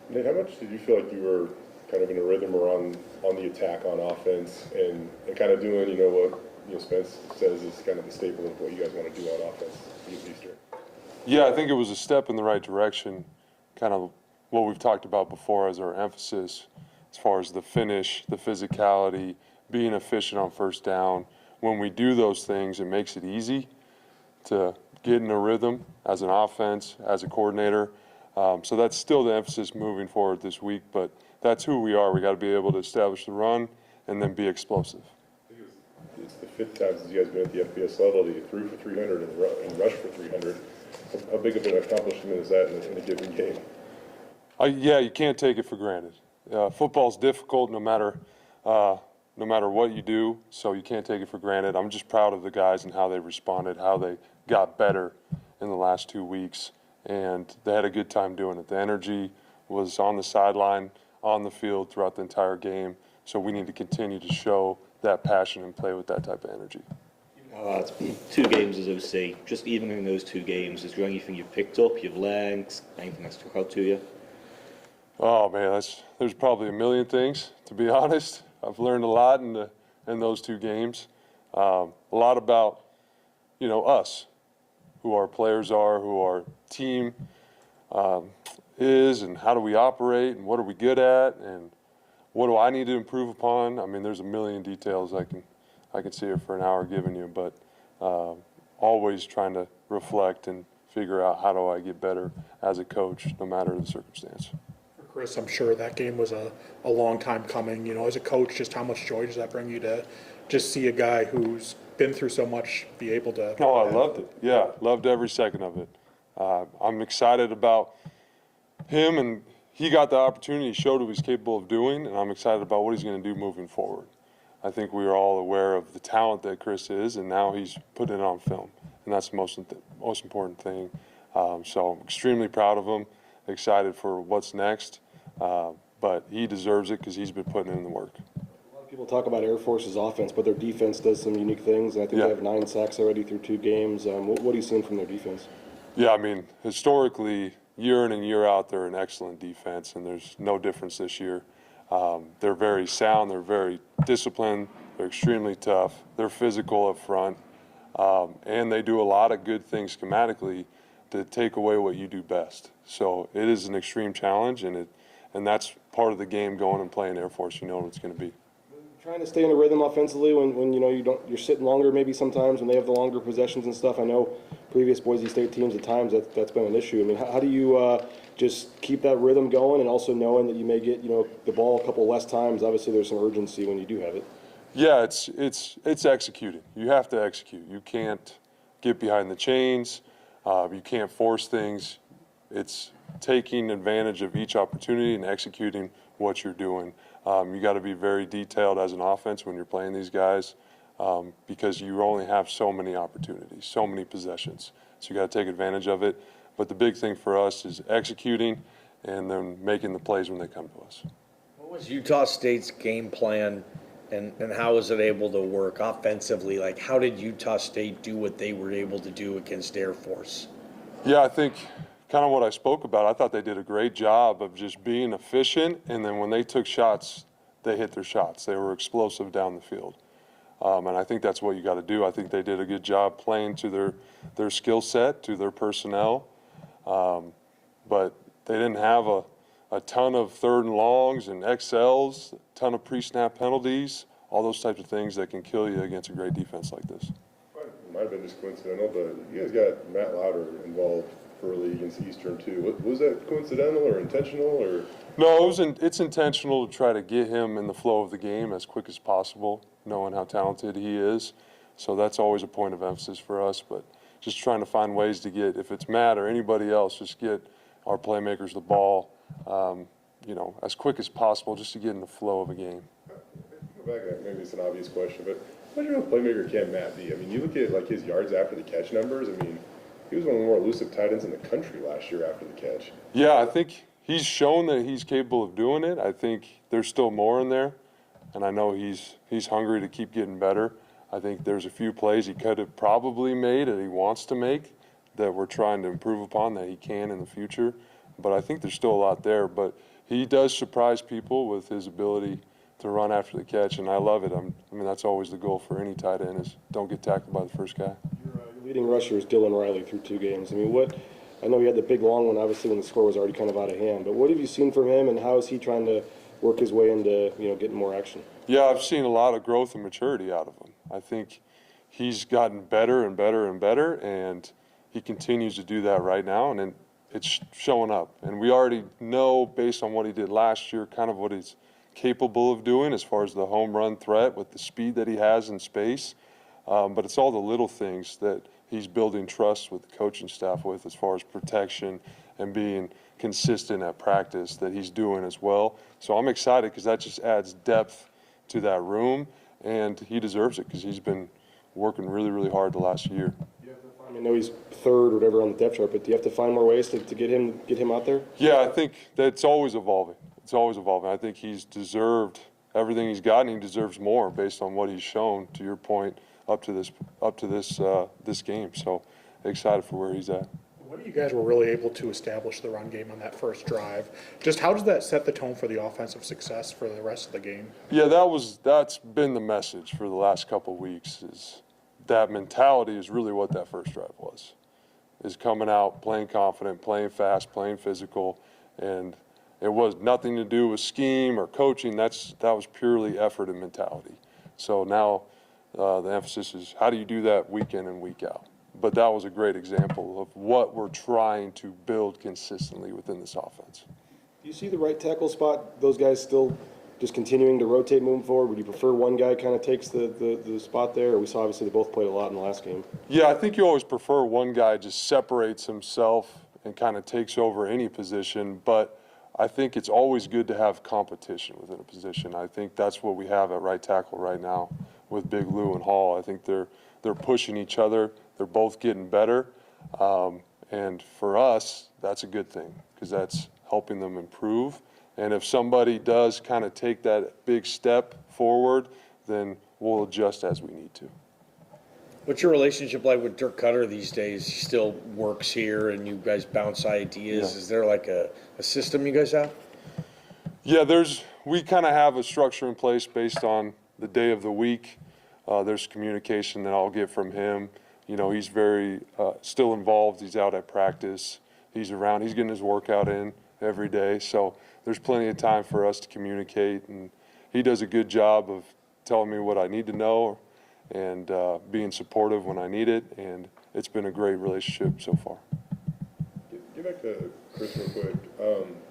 [SPEAKER 7] Nate, how much did you feel like you were kind of in a rhythm or on the attack on offense and kind of doing, what Spence says is kind of the staple of what you guys want to do on offense against Eastern?
[SPEAKER 9] Yeah, I think it was a step in the right direction, kind of what we've talked about before as our emphasis as far as the finish, the physicality, being efficient on first down. When we do those things, it makes it easy to get in a rhythm as an offense, as a coordinator. So that's still the emphasis moving forward this week, but that's who we are. We got to be able to establish the run and then be explosive.
[SPEAKER 7] It's the fifth time since you guys been at the FBS level that you threw for 300 and rushed for 300. How big of an accomplishment is that in a given game?
[SPEAKER 9] Yeah, you can't take it for granted. Football's difficult no matter what you do, so you can't take it for granted. I'm just proud of the guys and how they responded, how they got better in the last 2 weeks, and they had a good time doing it. The energy was on the sideline. on the field throughout the entire game. So we need to continue to show that passion and play with that type of energy.
[SPEAKER 10] It's 2 games as OC. Just even in those 2 games, is there anything you've picked up, you've learned, anything that stuck out to you?
[SPEAKER 9] Oh man, there's probably a million things, to be honest. I've learned a lot in those 2 games. A lot about, us, who our players are, who our team is, and how do we operate, and what are we good at, and what do I need to improve upon. I mean, there's a million details I can sit here for an hour giving you, but always trying to reflect and figure out how do I get better as a coach, no matter the circumstance.
[SPEAKER 3] Chris, I'm sure that game was a long time coming. As a coach, just how much joy does that bring you to just see a guy who's been through so much be able to?
[SPEAKER 9] Oh, I loved it. Yeah, loved every second of it. I'm excited about him, and he got the opportunity, he showed what he's capable of doing, and I'm excited about what he's going to do moving forward. I think we are all aware of the talent that Chris is, and now he's putting it on film, and that's the most important thing. So I'm extremely proud of him, excited for what's next, but he deserves it because he's been putting in the work.
[SPEAKER 4] A lot of people talk about Air Force's offense, but their defense does some unique things. I think they have 9 sacks already through 2 games. What are you seeing from their defense?
[SPEAKER 9] Yeah, I mean, historically, year in and year out, they're an excellent defense, and there's no difference this year. They're very sound, they're very disciplined, they're extremely tough, they're physical up front, and they do a lot of good things schematically to take away what you do best. So it is an extreme challenge, and that's part of the game going and playing Air Force. You know what it's going to be.
[SPEAKER 4] Trying to stay in a rhythm offensively when you're sitting longer maybe sometimes when they have the longer possessions and stuff. I know previous Boise State teams at times that's been an issue. I mean, how do you just keep that rhythm going and also knowing that you may get the ball a couple less times? Obviously, there's some urgency when you do have it.
[SPEAKER 9] Yeah, it's executing. You have to execute. You can't get behind the chains. You can't force things. It's taking advantage of each opportunity and executing what you're doing. You got to be very detailed as an offense when you're playing these guys because you only have so many opportunities, so many possessions. So you got to take advantage of it. But the big thing for us is executing and then making the plays when they come to us.
[SPEAKER 8] What was Utah State's game plan and how was it able to work offensively? Like, how did Utah State do what they were able to do against Air Force?
[SPEAKER 9] Yeah, I think kind of what I spoke about. I thought they did a great job of just being efficient, and then when they took shots, they hit their shots. They were explosive down the field. And I think that's what you got to do. I think they did a good job playing to their skill set, to their personnel. But they didn't have a ton of 3rd and longs and XLs, a ton of pre-snap penalties, all those types of things that can kill you against a great defense like this.
[SPEAKER 7] It might have been just coincidental, but you guys got Matt Lauder involved early against Eastern too. Was that coincidental or intentional? Or
[SPEAKER 9] no, it's intentional to try to get him in the flow of the game as quick as possible, knowing how talented he is. So that's always a point of emphasis for us. But just trying to find ways to get, if it's Matt or anybody else, just get our playmakers the ball, as quick as possible, just to get in the flow of a game.
[SPEAKER 7] Go back, maybe it's an obvious question, but how much of a playmaker can Matt be? I mean, you look at like his yards after the catch numbers. I mean, he was one of the more elusive tight ends in the country last year after the catch.
[SPEAKER 9] Yeah, I think he's shown that he's capable of doing it. I think there's still more in there, and I know he's hungry to keep getting better. I think there's a few plays he could have probably made that he wants to make that we're trying to improve upon that he can in the future. But I think there's still a lot there. But he does surprise people with his ability to run after the catch, and I love it. I mean, that's always the goal for any tight end is don't get tackled by the first guy.
[SPEAKER 4] Your leading rusher is Dylan Riley through 2 games. I mean, I know he had the big long one, obviously, when the score was already kind of out of hand. But what have you seen from him, and how is he trying to work his way into getting more action?
[SPEAKER 9] Yeah, I've seen a lot of growth and maturity out of him. I think he's gotten better and better and better, and he continues to do that right now, and it's showing up. And we already know, based on what he did last year, kind of what he's capable of doing as far as the home run threat with the speed that he has in space. But it's all the little things that he's building trust with the coaching staff with as far as protection and being consistent at practice that he's doing as well. So I'm excited because that just adds depth to that room, and he deserves it because he's been working really, really hard the last year.
[SPEAKER 4] I know he's 3rd or whatever on the depth chart, but do you have to find more ways to get him out there?
[SPEAKER 9] Yeah, I think that's always evolving. it's always evolving. I think he's deserved everything he's gotten. He deserves more based on what he's shown, to your point, up to this game. So excited for where he's at.
[SPEAKER 3] When you guys were really able to establish the run game on that first drive, just how does that set the tone for the offensive success for the rest of the game?
[SPEAKER 9] Yeah, that's been the message for the last couple of weeks, is that mentality is really what that first drive was, is coming out, playing confident, playing fast, playing physical, and it was nothing to do with scheme or coaching. That was purely effort and mentality. So now the emphasis is how do you do that week in and week out? But that was a great example of what we're trying to build consistently within this offense.
[SPEAKER 4] Do you see the right tackle spot, those guys still just continuing to rotate moving forward? Would you prefer one guy kind of takes the spot there? We saw obviously they both played a lot in the last game.
[SPEAKER 9] Yeah, I think you always prefer one guy just separates himself and kind of takes over any position, but I think it's always good to have competition within a position. I think that's what we have at right tackle right now with Big Lou and Hall. I think they're pushing each other. They're both getting better. And for us, that's a good thing because that's helping them improve. And if somebody does kind of take that big step forward, then we'll adjust as we need to.
[SPEAKER 8] What's your relationship like with Dirk Cutter these days? He still works here and you guys bounce ideas.
[SPEAKER 9] Yeah.
[SPEAKER 8] Is there like a system you guys have?
[SPEAKER 9] Yeah, we kind of have a structure in place based on the day of the week. There's communication that I'll get from him. You know, he's very still involved. He's out at practice. He's around. He's getting his workout in every day. So there's plenty of time for us to communicate. And he does a good job of telling me what I need to know and being supportive when I need it. And it's been a great relationship so far.
[SPEAKER 7] Get back to Chris real quick.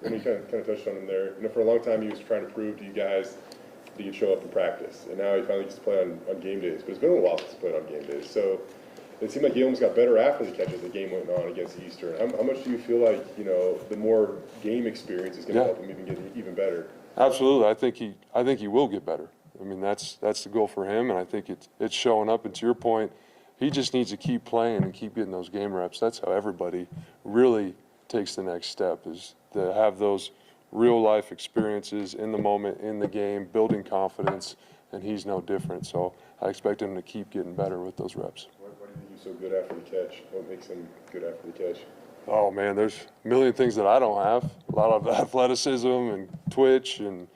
[SPEAKER 7] When you kind of touched on him there, you know, for a long time he was trying to prove to you guys that he could show up in practice. And now he finally gets to play on game days. But it's been a while since he played on game days. So it seemed like he almost got better after the catch as the game went on against Eastern. How much do you feel like, you know, the more game experience is going to help him even get even better?
[SPEAKER 9] Absolutely. I think he will get better. I mean, that's the goal for him, and I think it's showing up. And to your point, he just needs to keep playing and keep getting those game reps. That's how everybody really takes the next step, is to have those real life experiences in the moment, in the game, building confidence, and he's no different. So I expect him to keep getting better with those reps.
[SPEAKER 7] Why do you think he's so good after the catch? What makes him good after the catch?
[SPEAKER 9] Oh, man, there's a million things that I don't have. A lot of athleticism and twitch and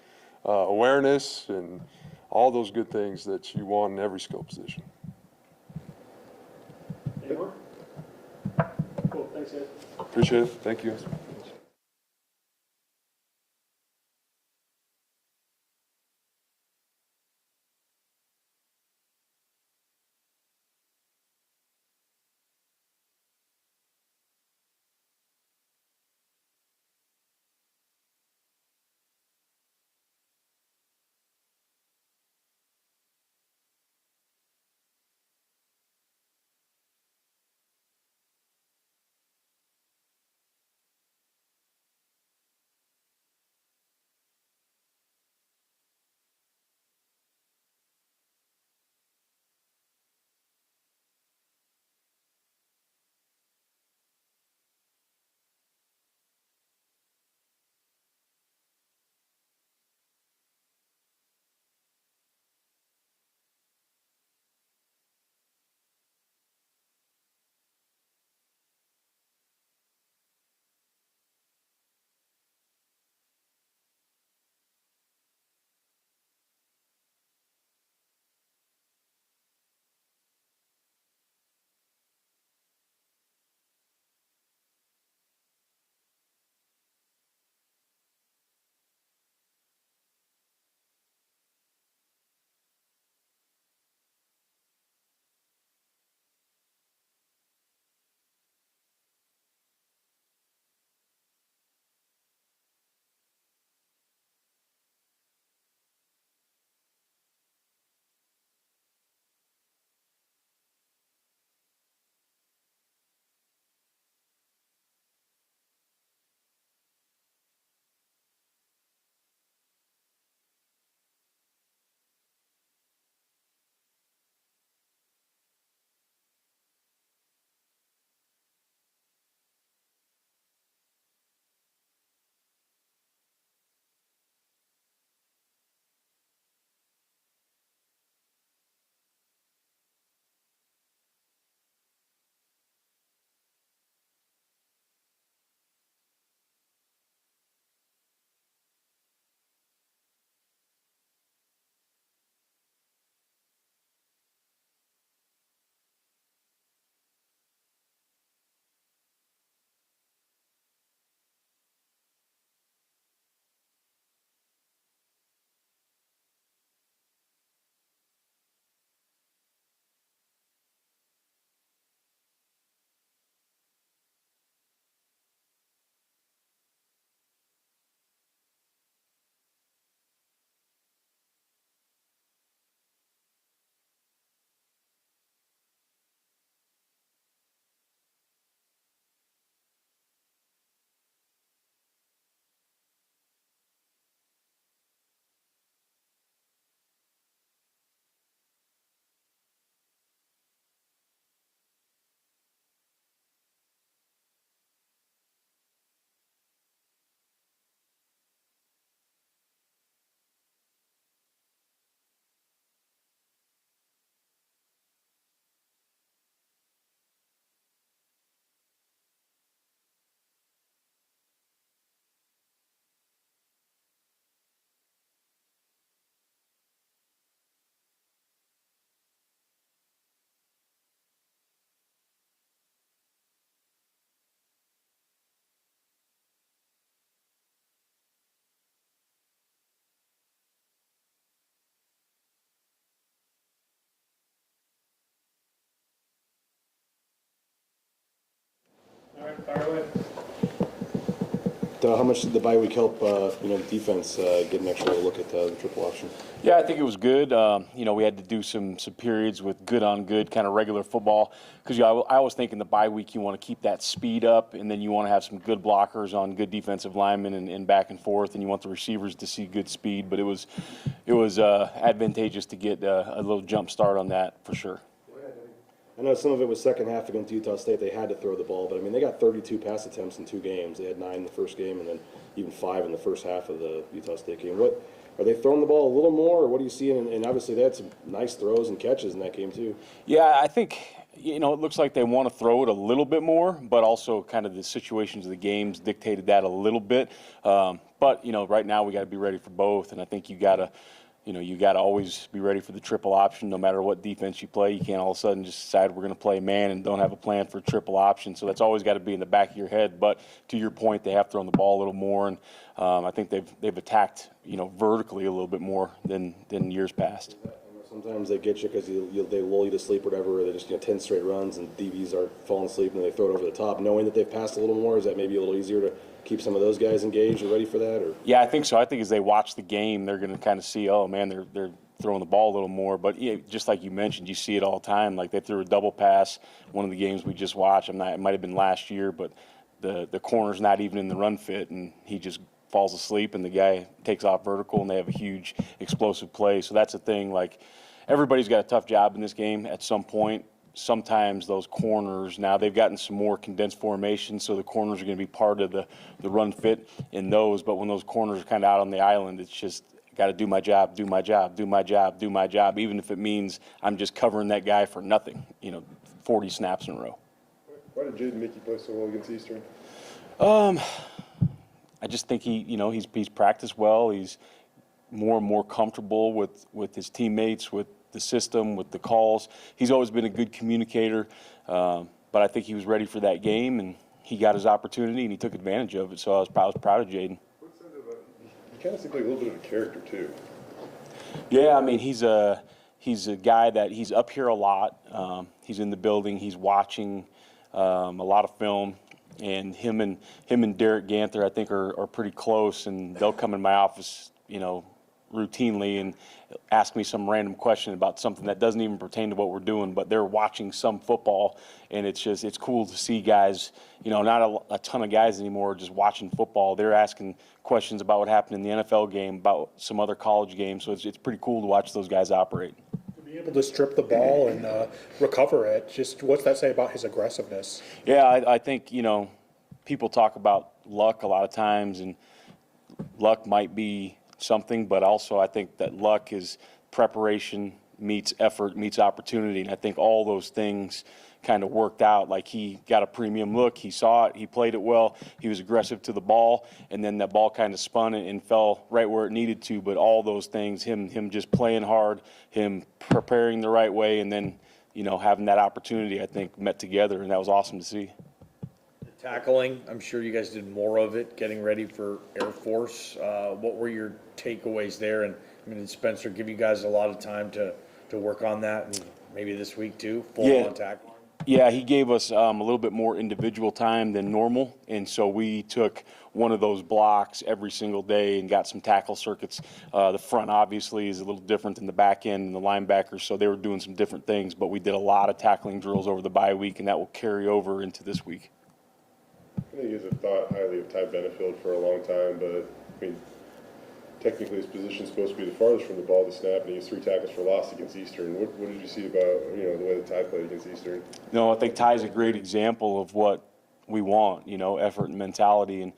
[SPEAKER 9] awareness and all those good things that you want in every skill position.
[SPEAKER 5] Any more? Cool, thanks, guys.
[SPEAKER 9] Appreciate it. Thank you.
[SPEAKER 4] How much did the bye week help, defense get an extra look at the triple option?
[SPEAKER 11] Yeah, I think it was good. We had to do some periods with good-on-good kind of regular football because I always think in the bye week you want to keep that speed up, and then you want to have some good blockers on good defensive linemen and back and forth, and you want the receivers to see good speed. But it was advantageous to get a little jump start on that for sure.
[SPEAKER 4] I know some of it was second half against Utah State. They had to throw the ball, but I mean, they got 32 pass attempts in 2 games. They had 9 in the first game and then even 5 in the firfirst half of the Utah State game. What are they throwing the ball a little more, or what are you seeing? And obviously, they had some nice throws and catches in that game too.
[SPEAKER 11] Yeah, I think it looks like they want to throw it a little bit more, but also kind of the situations of the games dictated that a little bit. But right now we got to be ready for both, and I think you got to always be ready for the triple option no matter what defense you play. You can't all of a sudden just decide we're going to play man and don't have a plan for triple option. So that's always got to be in the back of your head. But to your point, they have thrown the ball a little more, and I think they've attacked vertically a little bit more than years past.
[SPEAKER 4] Sometimes they get you because they lull you to sleep or whatever, or they just 10 straight runs and DBs are falling asleep and they throw it over the top. Knowing that they've passed a little more, is that maybe a little easier to keep some of those guys engaged or ready for that? Or
[SPEAKER 11] yeah, I think so. I think as they watch the game, they're going to kind of see, oh man, they're throwing the ball a little more. But just like you mentioned, you see it all the time. Like they threw a double pass one of the games we just watched. It might have been last year, but the corner's not even in the run fit, and he just falls asleep, and the guy takes off vertical, and they have a huge explosive play. So that's the thing. Like everybody's got a tough job in this game at some point. Sometimes those corners, now they've gotten some more condensed formation, so the corners are going to be part of the run fit in those. But when those corners are kind of out on the island, it's just got to do my job, do my job, do my job, do my job, even if it means I'm just covering that guy for nothing, 40 snaps in a row.
[SPEAKER 7] Why did Jaden Mickey play so well against Eastern?
[SPEAKER 11] I just think he's practiced well. He's more and more comfortable with his teammates, with the system, with the calls. He's always been a good communicator, but I think he was ready for that game, and he got his opportunity, and he took advantage of it. So I was proud of Jaden.
[SPEAKER 7] He kind of seems like a little bit of a character too.
[SPEAKER 11] Yeah, I mean he's a guy that he's up here a lot. He's in the building. He's watching a lot of film. And him and Derek Ganther, I think, are pretty close, and they'll come in my office, routinely and ask me some random question about something that doesn't even pertain to what we're doing, but they're watching some football, and it's cool to see guys, not a ton of guys anymore just watching football. They're asking questions about what happened in the NFL game, about some other college games, so it's pretty cool to watch those guys operate.
[SPEAKER 3] To be able to strip the ball and recover it, just what's that say about his aggressiveness?
[SPEAKER 11] Yeah, I think, people talk about luck a lot of times, and luck might be something, but also I think that luck is preparation meets effort meets opportunity, and I think all those things kind of worked out. Like he got a premium look, he saw it, he played it well, he was aggressive to the ball, and then that ball kind of spun and fell right where it needed to. But all those things, him just playing hard, him preparing the right way, and then having that opportunity, I think met together, and that was awesome to see.
[SPEAKER 8] Tackling, I'm sure you guys did more of it, getting ready for Air Force. What were your takeaways there? And did Spencer give you guys a lot of time to work on that, and maybe this week too, full-on tackling?
[SPEAKER 11] Yeah, he gave us a little bit more individual time than normal, and so we took one of those blocks every single day and got some tackle circuits. The front obviously is a little different than the back end and the linebackers, so they were doing some different things, but we did a lot of tackling drills over the bye week, and that will carry over into this week.
[SPEAKER 7] I think you guys have thought highly of Ty Benefield for a long time, but technically his position's supposed to be the farthest from the ball to snap, and he has 3 tackles for loss against Eastern. What did you see about the way that Ty played against Eastern?
[SPEAKER 11] No, I think Ty's a great example of what we want, effort and mentality, and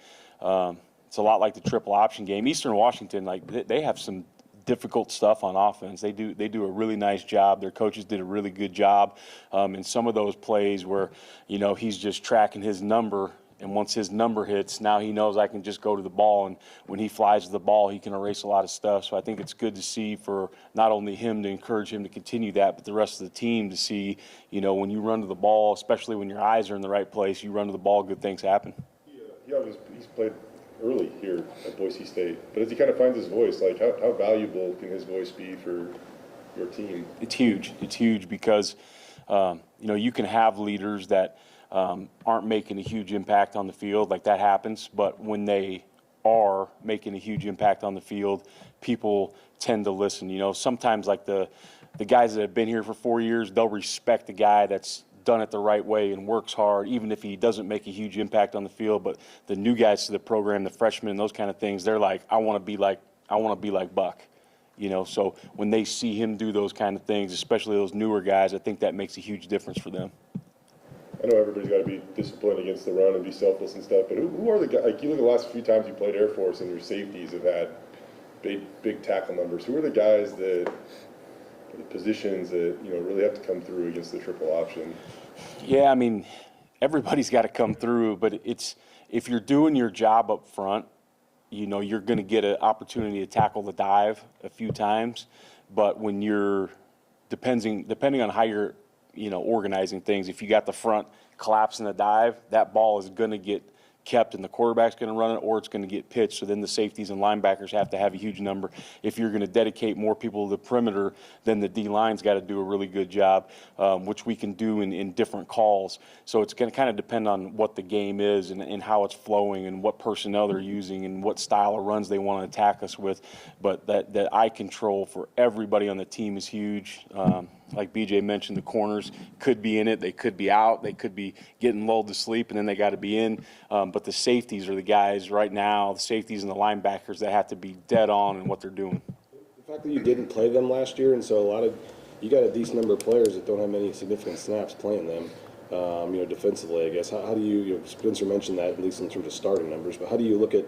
[SPEAKER 11] it's a lot like the triple option game. Eastern Washington, they have some difficult stuff on offense. They do a really nice job. Their coaches did a really good job in some of those plays where he's just tracking his number. And once his number hits, now he knows I can just go to the ball. And when he flies to the ball, he can erase a lot of stuff. So I think it's good to see for not only him to encourage him to continue that, but the rest of the team to see, when you run to the ball, especially when your eyes are in the right place, you run to the ball, good things happen.
[SPEAKER 7] He's played early here at Boise State. But as he kind of finds his voice, how valuable can his voice be for your team?
[SPEAKER 11] It's huge. It's huge because, you can have leaders that aren't making a huge impact on the field. Like, that happens, but when they are making a huge impact on the field, people tend to listen. You know, sometimes like the guys that have been here for 4 years, they'll respect the guy that's done it the right way and works hard, even if he doesn't make a huge impact on the field. But the new guys to the program, the freshmen, those kind of things, they're like, I want to be like Buck. You know, so when they see him do those kind of things, especially those newer guys, I think that makes a huge difference for them.
[SPEAKER 7] I know everybody's got to be disciplined against the run and be selfless and stuff, but who are the guys, like you look at the last few times you played Air Force and your safeties have had big tackle numbers. Who are the guys that, the positions that, you know, really have to come through against the triple option?
[SPEAKER 11] Yeah, I mean, everybody's got to come through, but it's, if you're doing your job up front, you know, you're going to get an opportunity to tackle the dive a few times. But when you're, depending on how you're, you know, organizing things, if you got the front collapsing the dive, that ball is going to get kept and the quarterback's going to run it, or it's going to get pitched. So then the safeties and linebackers have to have a huge number. If you're going to dedicate more people to the perimeter, then the D-line's got to do a really good job, which we can do in different calls. So it's going to kind of depend on what the game is and how it's flowing and what personnel they're using and what style of runs they want to attack us with. But that eye control for everybody on the team is huge. Like BJ mentioned, the corners could be in it, they could be out, they could be getting lulled to sleep, and then they got to be in. But the safeties are the guys right now, the safeties and the linebackers that have to be dead on in what they're doing.
[SPEAKER 4] The fact that you didn't play them last year, and so you got a decent number of players that don't have many significant snaps playing them, you know, defensively, I guess. How do you know, Spencer mentioned that, at least in terms of starting numbers, but how do you look at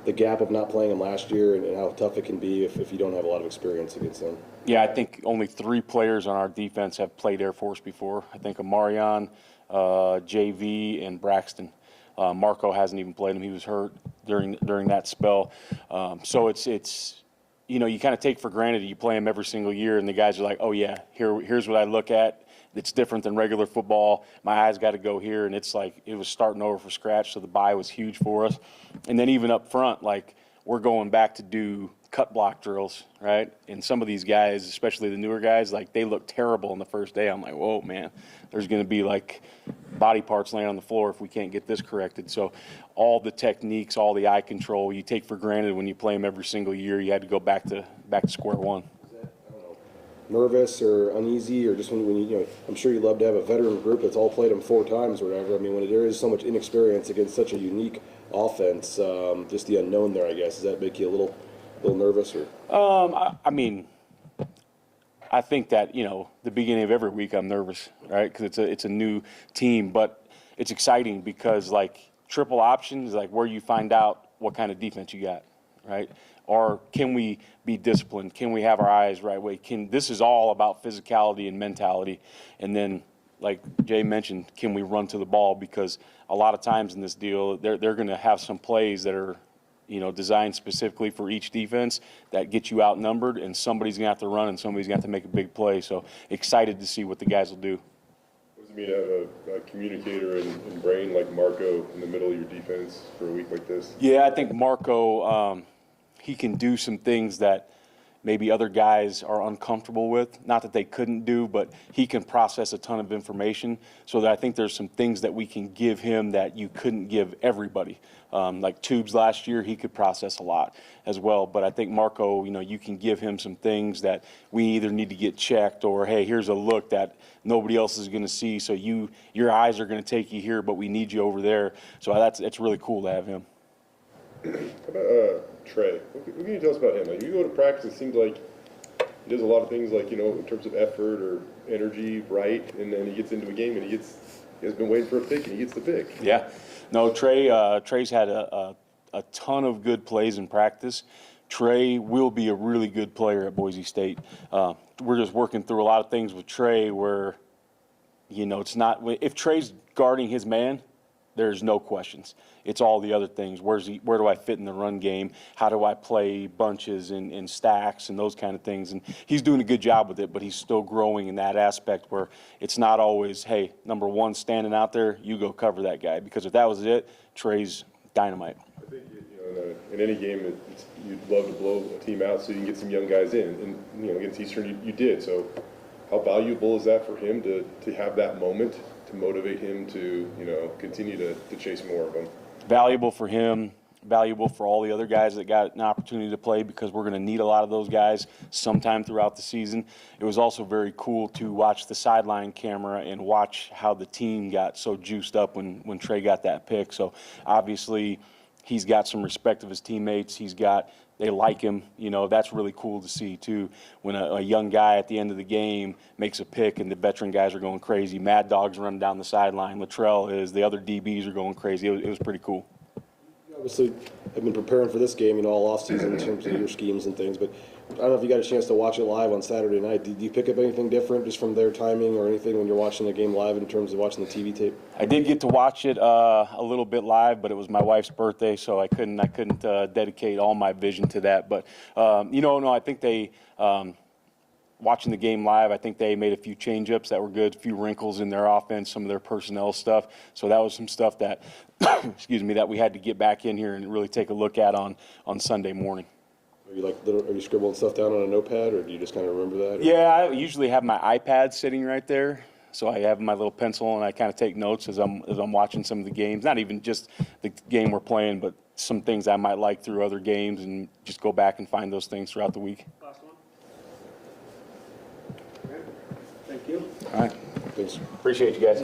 [SPEAKER 4] the gap of not playing them last year and how tough it can be if you don't have a lot of experience against them?
[SPEAKER 11] Yeah, I think only 3 players on our defense have played Air Force before. I think Amarion, JV, and Braxton. Marco hasn't even played him. He was hurt during that spell. So it's you know, you kind of take for granted you play him every single year, and the guys are like, oh yeah, here's what I look at. It's different than regular football. My eyes got to go here, and it's like it was starting over from scratch, so the bye was huge for us. And then even up front, like, we're going back to do cut block drills, right? And some of these guys, especially the newer guys, like, they look terrible on the first day. I'm like, whoa, man, there's going to be like body parts laying on the floor if we can't get this corrected. So all the techniques, all the eye control, you take for granted when you play them every single year. You had to go back to square one.
[SPEAKER 4] Nervous or uneasy, or just when you know, I'm sure you love to have a veteran group that's all played them 4 times or whatever. I mean, when there is so much inexperience against such a unique offense, just the unknown there, I guess, does that make you a little nervous? Or
[SPEAKER 11] I mean, I think that, you know, the beginning of every week I'm nervous, right? Because it's a new team, but it's exciting because, like, triple option is like where you find out what kind of defense you got, right? Or can we be disciplined? Can we have our eyes right way? This is all about physicality and mentality. And then, like Jay mentioned, can we run to the ball? Because a lot of times in this deal, they're going to have some plays that are, you know, designed specifically for each defense that get you outnumbered, and somebody's going to have to run and somebody's going to have to make a big play. So excited to see what the guys will do.
[SPEAKER 7] What does it mean to have a communicator and brain like Marco in the middle of your defense for a week like this?
[SPEAKER 11] Yeah, I think Marco, he can do some things that maybe other guys are uncomfortable with. Not that they couldn't do, but he can process a ton of information. So that I think there's some things that we can give him that you couldn't give everybody. Like Tubes last year, he could process a lot as well. But I think Marco, you know, you can give him some things that we either need to get checked, or, hey, here's a look that nobody else is going to see. So your eyes are going to take you here, but we need you over there. So it's really cool to have him.
[SPEAKER 7] How about Trey? What can you tell us about him? Like, you go to practice, it seems like he does a lot of things, like, you know, in terms of effort or energy, right? And then he gets into a game and he has been waiting for a pick and he gets the pick.
[SPEAKER 11] Yeah. No, Trey's had a ton of good plays in practice. Trey will be a really good player at Boise State. We're just working through a lot of things with Trey where, you know, it's not, if Trey's guarding his man, there's no questions. It's all the other things. Where do I fit in the run game? How do I play bunches and stacks and those kind of things? And he's doing a good job with it, but he's still growing in that aspect where it's not always, hey, number one standing out there, you go cover that guy. Because if that was it, Trey's dynamite.
[SPEAKER 7] I think, you know, in any game, you'd love to blow a team out so you can get some young guys in. And, you know, against Eastern, you did. So how valuable is that for him to have that moment to motivate him to, you know, continue to chase more of them?
[SPEAKER 11] Valuable for him, valuable for all the other guys that got an opportunity to play, because we're going to need a lot of those guys sometime throughout the season. It was also very cool to watch the sideline camera and watch how the team got so juiced up when Trey got that pick. So obviously he's got some respect of his teammates. They like him. You know, that's really cool to see too. When a young guy at the end of the game makes a pick and the veteran guys are going crazy. Mad Dog's running down the sideline. Latrell is. The other DBs are going crazy. It was pretty cool.
[SPEAKER 4] Obviously, I've been preparing for this game, you know, all offseason in terms of your schemes and things, but I don't know if you got a chance to watch it live on Saturday night. Did you pick up anything different just from their timing or anything when you're watching the game live in terms of watching the TV tape?
[SPEAKER 11] I did get to watch it a little bit live, but it was my wife's birthday, so I couldn't dedicate all my vision to that. But I think they watching the game live, I think they made a few change-ups that were good, a few wrinkles in their offense, some of their personnel stuff. So that was some stuff that, that we had to get back in here and really take a look at on Sunday morning.
[SPEAKER 4] Are you scribbling stuff down on a notepad, or do you just kind of remember that? Or?
[SPEAKER 11] Yeah, I usually have my iPad sitting right there. So I have my little pencil, and I kind of take notes as I'm watching some of the games. Not even just the game we're playing, but some things I might like through other games, and just go back and find those things throughout the week.
[SPEAKER 5] Last one. Thank you.
[SPEAKER 11] All right.
[SPEAKER 4] Thanks.
[SPEAKER 11] Appreciate you guys.